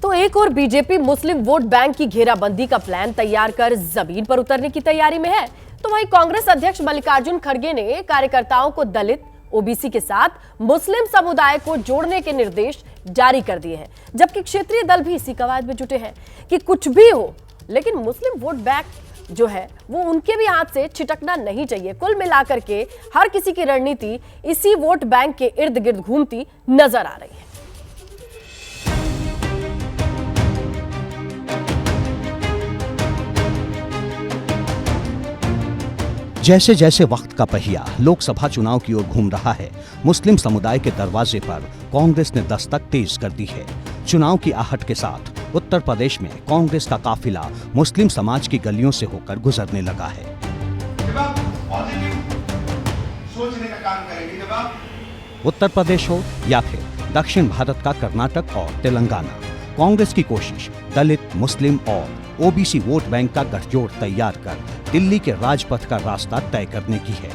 तो एक और बीजेपी मुस्लिम वोट बैंक की घेराबंदी का प्लान तैयार कर जमीन पर उतरने की तैयारी में है, तो वहीं कांग्रेस अध्यक्ष मल्लिकार्जुन खड़गे ने कार्यकर्ताओं को दलित, ओबीसी के साथ मुस्लिम समुदाय को जोड़ने के निर्देश जारी कर दिए हैं। जबकि क्षेत्रीय दल भी इसी कवायद में जुटे हैं कि कुछ भी हो, लेकिन मुस्लिम वोट बैंक जो है वो उनके भी हाथ से छिटकना नहीं चाहिए। कुल मिलाकर के हर किसी की रणनीति इसी वोट बैंक के इर्द गिर्द घूमती नजर आ रही है। जैसे जैसे वक्त का पहिया लोकसभा चुनाव की ओर घूम रहा है, मुस्लिम समुदाय के दरवाजे पर कांग्रेस ने दस्तक तेज कर दी है। चुनाव की आहट के साथ उत्तर प्रदेश में कांग्रेस का काफिला मुस्लिम समाज की गलियों से होकर गुजरने लगा है। उत्तर प्रदेश हो या फिर दक्षिण भारत का कर्नाटक और तेलंगाना, कांग्रेस की कोशिश दलित, मुस्लिम और ओबीसी वोट बैंक का गठजोड़ तैयार कर दिल्ली के राजपथ का रास्ता तय करने की है।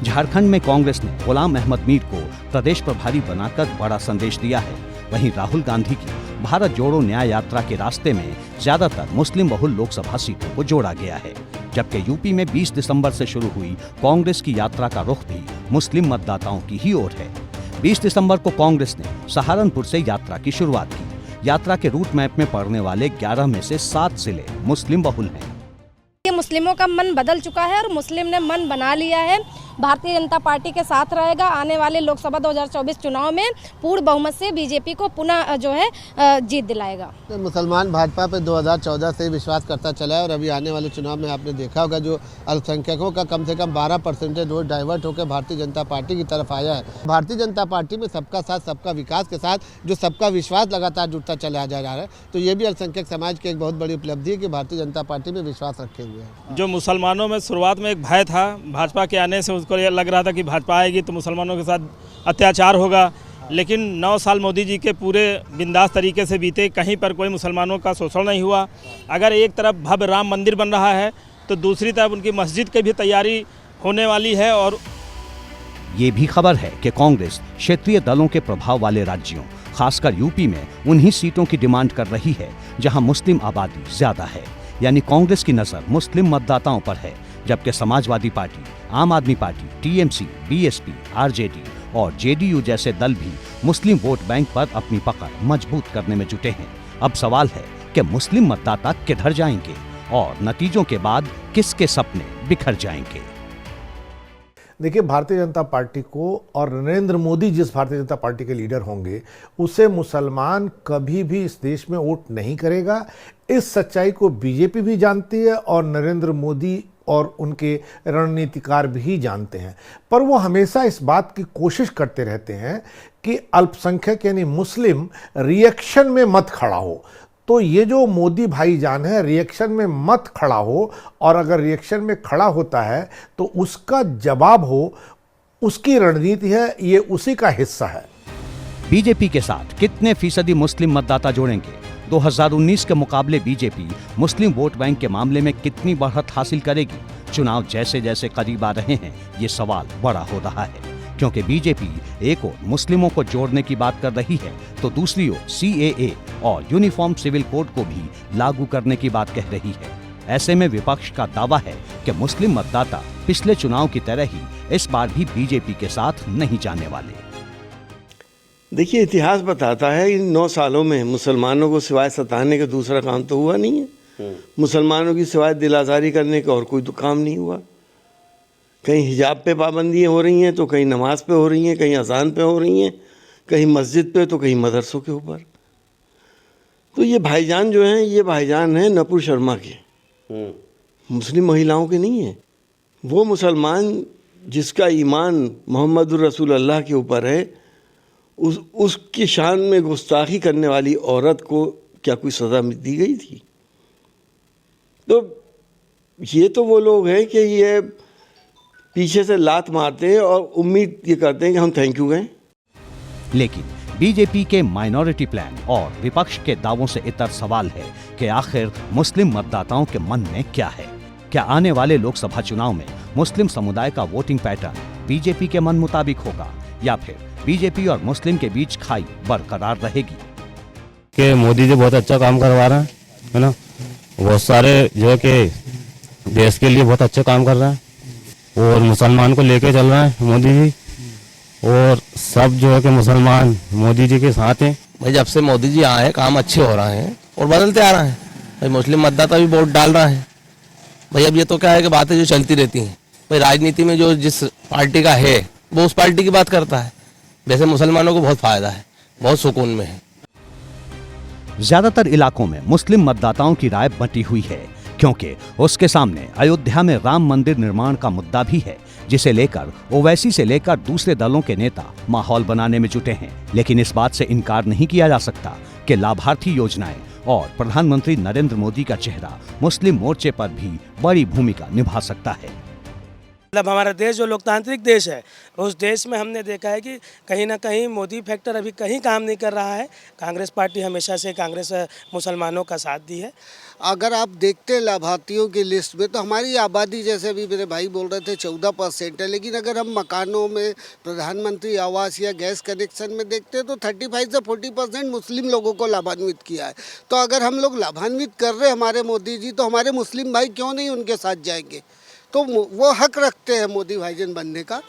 झारखंड में कांग्रेस ने गुलाम अहमद मीर को प्रदेश प्रभारी बनाकर बड़ा संदेश दिया है। वहीं राहुल गांधी की भारत जोड़ो न्याय यात्रा के रास्ते में ज्यादातर मुस्लिम बहुल लोकसभा सीटों को जोड़ा गया है। जबकि यूपी में 20 दिसंबर से शुरू हुई कांग्रेस की यात्रा का रुख भी मुस्लिम मतदाताओं की ही ओर है। 20 दिसंबर को कांग्रेस ने सहारनपुर से यात्रा की शुरुआत की। यात्रा के रूट मैप में पड़ने वाले 11 में से 7 जिले मुस्लिम बहुल हैं। ये मुस्लिमों का मन बदल चुका है और मुस्लिम ने मन बना लिया है, भारतीय जनता पार्टी के साथ रहेगा। आने वाले लोकसभा 2024 चुनाव में पूर्ण बहुमत से बीजेपी को पुनः जो है जीत दिलाएगा। मुसलमान भाजपा पे 2014 से विश्वास करता चला है और अभी आने वाले चुनाव में आपने देखा होगा जो अल्पसंख्यकों का कम से कम 12% वोट डाइवर्ट होकर भारतीय जनता पार्टी की तरफ आया है। भारतीय जनता पार्टी में सबका साथ सबका विकास के साथ जो सबका विश्वास लगातार जुड़ता चला जा रहा है, तो ये भी अल्पसंख्यक समाज की एक बहुत बड़ी उपलब्धि है कि भारतीय जनता पार्टी में विश्वास रखे हुए हैं। जो मुसलमानों में शुरुआत में एक भय था भाजपा के आने से, उसको ये लग रहा था कि भाजपा आएगी तो मुसलमानों के साथ अत्याचार होगा, लेकिन 9 साल मोदी जी के पूरे बिंदास तरीके से बीते, कहीं पर कोई मुसलमानों का शोषण नहीं हुआ। अगर एक तरफ भव्य राम मंदिर बन रहा है तो दूसरी तरफ उनकी मस्जिद की भी तैयारी होने वाली है। और ये भी खबर है कि कांग्रेस क्षेत्रीय दलों के प्रभाव वाले राज्यों, खासकर यूपी में उन्हीं सीटों की डिमांड कर रही है जहां मुस्लिम आबादी ज्यादा है। यानी कांग्रेस की नजर मुस्लिम मतदाताओं पर है, जबकि समाजवादी पार्टी, आम आदमी पार्टी, टीएमसी, बीएसपी, आरजेडी और जेडीयू जैसे दल भी मुस्लिम वोट बैंक पर अपनी पकड़ मजबूत करने में जुटे हैं। अब सवाल है कि मुस्लिम मतदाता किधर जाएंगे और नतीजों के बाद किसके सपने बिखर जाएंगे। देखिए, भारतीय जनता पार्टी को और नरेंद्र मोदी जिस भारतीय जनता पार्टी के लीडर होंगे उसे मुसलमान कभी भी इस देश में वोट नहीं करेगा। इस सच्चाई को बीजेपी भी जानती है और नरेंद्र मोदी और उनके रणनीतिकार भी जानते हैं, पर वो हमेशा इस बात की कोशिश करते रहते हैं कि अल्पसंख्यक यानी मुस्लिम रिएक्शन में मत खड़ा हो। तो ये जो मोदी भाईजान है रिएक्शन में मत खड़ा हो, और अगर रिएक्शन में खड़ा होता है तो उसका जवाब हो, उसकी रणनीति है, ये उसी का हिस्सा है। बीजेपी के साथ कितने फीसदी मुस्लिम मतदाता जोड़ेंगे? 2019 के मुकाबले बीजेपी मुस्लिम वोट बैंक के मामले में कितनी बढ़त हासिल करेगी? चुनाव जैसे जैसे करीब आ रहे हैं ये सवाल बड़ा हो रहा है, क्योंकि बीजेपी एक ओर मुस्लिमों को जोड़ने की बात कर रही है तो दूसरी ओर CAA और यूनिफॉर्म सिविल कोड को भी लागू करने की बात कह रही है। ऐसे में विपक्ष का दावा है कि मुस्लिम मतदाता पिछले चुनाव की तरह ही इस बार भी बीजेपी के साथ नहीं जाने वाले। देखिए, इतिहास बताता है इन 9 सालों में मुसलमानों को सिवाय सताने का दूसरा काम तो हुआ नहीं है। मुसलमानों की सिवाय दिल आज़ारी करने का और कोई तो काम नहीं हुआ। कहीं हिजाब पे पाबंदियाँ हो रही हैं तो कहीं नमाज पे हो रही हैं, कहीं अजान पे हो रही हैं, कहीं मस्जिद पे तो कहीं मदरसों के ऊपर। तो ये भाईजान जो हैं, ये भाईजान हैं नपुर शर्मा के, मुस्लिम महिलाओं के नहीं है। वो मुसलमान जिसका ईमान मोहम्मदुर रसूल अल्लाह के ऊपर है, उसकी शान में गुस्ताखी करने वाली औरत को क्या कोई सज़ा दी गई थी? तो ये तो वो लोग हैं कि ये पीछे से लात मारते हैं और उम्मीद ये करते हैं कि हम थैंक यू कहें। लेकिन बीजेपी के माइनॉरिटी प्लान और विपक्ष के दावों से इतर सवाल है कि आखिर मुस्लिम मतदाताओं के मन में क्या है? क्या आने वाले लोकसभा चुनाव में मुस्लिम समुदाय का वोटिंग पैटर्न बीजेपी के मन मुताबिक होगा, या फिर बीजेपी और मुस्लिम के बीच खाई बरकरार रहेगी? कि मोदी जी बहुत अच्छा काम करवा रहे हैं, है ना। बहुत सारे जो है कि देश के लिए बहुत अच्छा काम कर रहे हैं और मुसलमान को लेके चल रहे हैं मोदी जी, और सब जो है कि मुसलमान मोदी जी के साथ हैं। भाई जब से मोदी जी आए काम अच्छे हो रहे हैं और बदलते आ रहे हैं। भाई मुस्लिम मतदाता भी वोट डाल रहा है। भाई अब ये तो क्या है कि बातें जो चलती रहती हैं, भाई राजनीति में जो जिस पार्टी का है वो उस पार्टी की बात करता है। वैसे मुसलमानों को बहुत फायदा है, बहुत सुकून में है। ज्यादातर इलाकों में मुस्लिम मतदाताओं की राय बंटी हुई है, क्योंकि उसके सामने अयोध्या में राम मंदिर निर्माण का मुद्दा भी है, जिसे लेकर ओवैसी से लेकर दूसरे दलों के नेता माहौल बनाने में जुटे हैं। लेकिन इस बात से इनकार नहीं किया जा सकता कि लाभार्थी योजनाएं और प्रधानमंत्री नरेंद्र मोदी का चेहरा मुस्लिम मोर्चे पर भी बड़ी भूमिका निभा सकता है। मतलब हमारा देश जो लोकतांत्रिक देश है, उस देश में हमने देखा है कि कहीं ना कहीं मोदी फैक्टर अभी कहीं काम नहीं कर रहा है। कांग्रेस पार्टी हमेशा से कांग्रेस मुसलमानों का साथ दी है। अगर आप देखते हैं लाभार्थियों की लिस्ट में, तो हमारी आबादी जैसे अभी मेरे भाई बोल रहे थे 14% है, लेकिन अगर हम मकानों में प्रधानमंत्री आवास या गैस कनेक्शन में देखते हैं तो 35 से 40% मुस्लिम लोगों को लाभान्वित किया है। तो अगर हम लोग लाभान्वित कर रहे हैं हमारे मोदी जी, तो हमारे मुस्लिम भाई क्यों नहीं उनके साथ जाएंगे? तो वो हक रखते हैं मोदी भाईजान बनने का।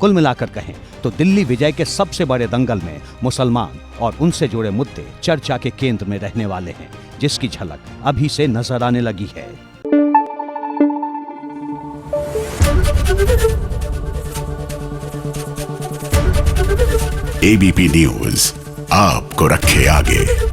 कुल मिलाकर कहें तो दिल्ली विजय के सबसे बड़े दंगल में मुसलमान और उनसे जुड़े मुद्दे चर्चा के केंद्र में रहने वाले हैं, जिसकी झलक अभी से नजर आने लगी है। एबीपी न्यूज आपको रखे आगे।